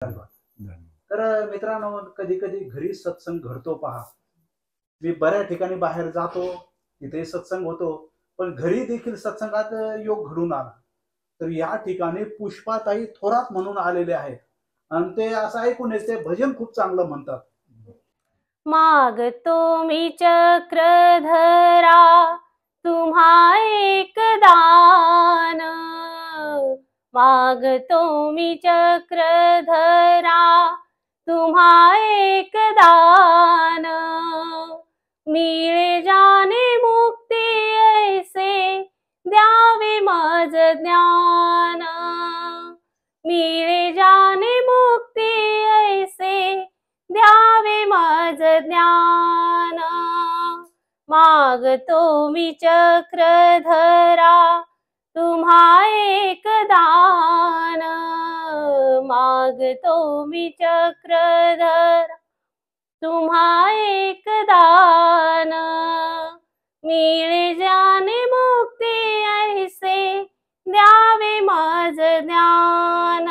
तर मित्रांनो, कधी कधी घरी सत्संग घडतो पहा. मी बऱ्याच ठिकाणी बाहेर जातो, तिथे सत्संग होतो, पण घरी देखील सत्संगात योग घडून आला. तर या ठिकाणी पुष्पाताई थोरात म्हणून आलेले आहेत आणि ते असं ऐकून येते भजन खूप चांगलं म्हणतात. मागतो मी चक्रधरा तुम्हा एक दान, मागतो मी चक्रधरा तुम्हा एक दान, मिळे जाने मुक्ती ऐसे द्यावे माझ ज्ञान, मिळे जाने मुक्ती ऐसे द्यावे माझ ज्ञान, मागतो मी चक्रधरा तुम्हा एक दान, मागतो मी चक्रधरा तुम्हा एक दान, मिळे जाने मुक्ती ऐसे द्यावे माझ ज्ञान,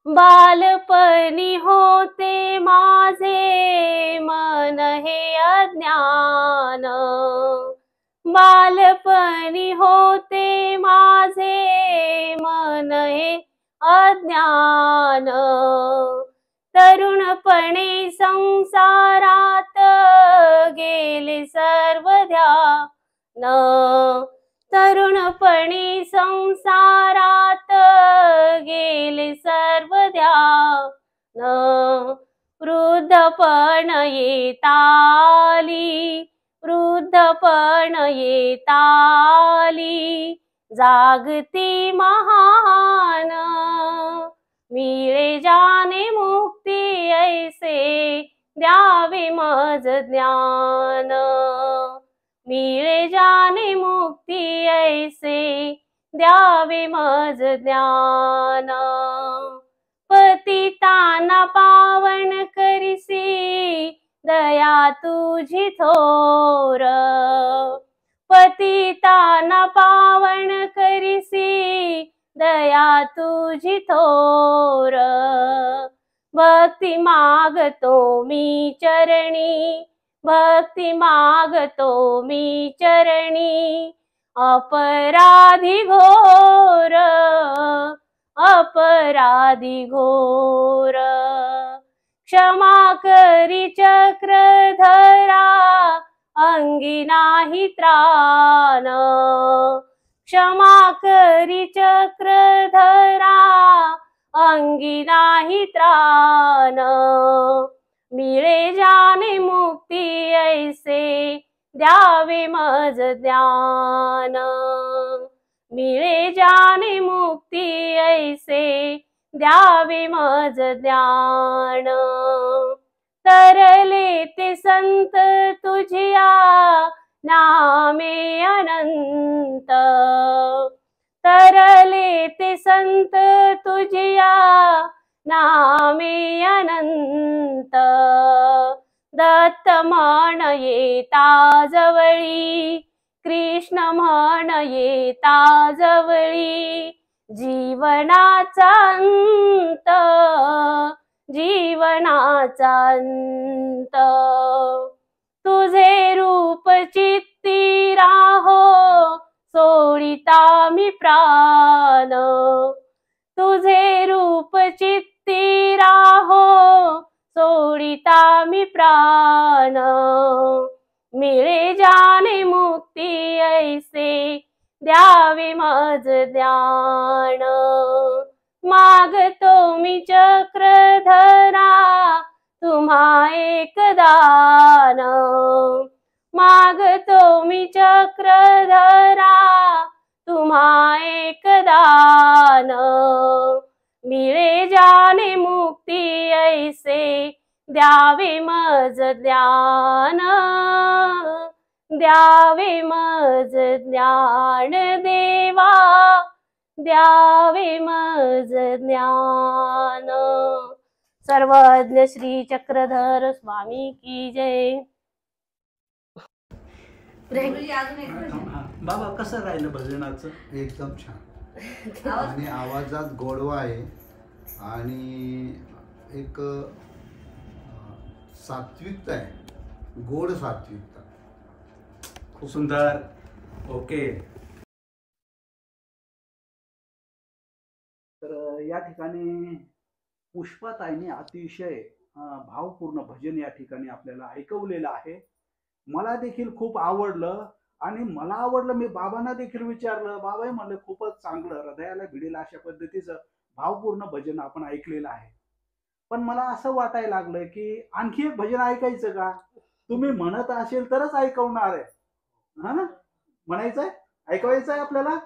बालपणी होते माझे मन हे अज्ञान, बालपणी होते माझे मन हे अज्ञान, तरुणपणे संसारात गेले सर्व ध्यान, तरुणपणी संसारात गेले सर्व ध्यान, वृद्धपण येताली, वृद्धपण येताली जागती महान, मिळे जाने मुक्ती ऐसे द्यावे माझ ज्ञान, मिळे जाने मुक्ती ऐसे द्यावे माझ ज्ञान, पतितांना पावन करिसी दया तुझी थोर, पतितांना पावन करिसी दया तुझी थोर, भक्ती मागतो मी चरणी, भक्ती मागतो मी चरणी, अपराधी घोर, अपराधी घोर, क्षमा करी चक्रधरा अंगी नाही त्राण, क्षमा करी चक्रधरा अंगी नाही त्राण, मिळे जाने मुक्ती ऐसे द्यावे माझ ज्ञान, मिळे जाने मुक्ती ऐसे द्यावे माझ ज्ञान, तरले ते संत तुझिया नामे अनंत, तरले ते संत तुझिया नामे अनंत, दत्त म्हण येता जवळी, कृष्ण म्हण येता जवळी, जीवनाचा अंत, जीवनाचा अंत, तुझे रूप चित्ती राहो सोडिता मी प्राण, तुझे रूप चित्ती राहो सोडिता मी प्राण, मिळे जाने मुक्ती ऐसे द्यावे माझ ज्ञान, मागतो मी चक्रधरा तुम्हा एक दान, मागतो मी चक्रधरा तुम्हा एक दान, मिळे जाने मुक्ती ऐसे द्यावे माझ ज्ञान, द्यावे माझ ज्ञान देवा, द्यावे माझ ज्ञान, सर्वज्ञ श्री चक्रधर स्वामी की जय. बाबा कसं राहिलं भजनाचं? एकदम छान आणि आवाजात गोडवा आहे. आणि एक सात्विकता आहे, गोड सात्विकता. खूप सुंदर. ओके. तर या ठिकाणी पुष्पाताईने अतिशय भावपूर्ण भजन या ठिकाणी आपल्याला ऐकवलेलं आहे. मला देखील खूप आवडलं आणि मला आवडलं. मी बाबांना देखील विचारलं. बाबाही म्हणले खूपच चांगलं, हृदयाला भिडेल अशा पद्धतीचं भावपूर्ण भजन आपण ऐकलेलं आहे. पण मला असं वाटायला लागलं की आणखी एक भजन ऐकायचं का? तुम्ही म्हणत असेल तरच ऐकवणार आहे. हा ना, म्हणायचंय, ऐकवायचंय आपल्याला.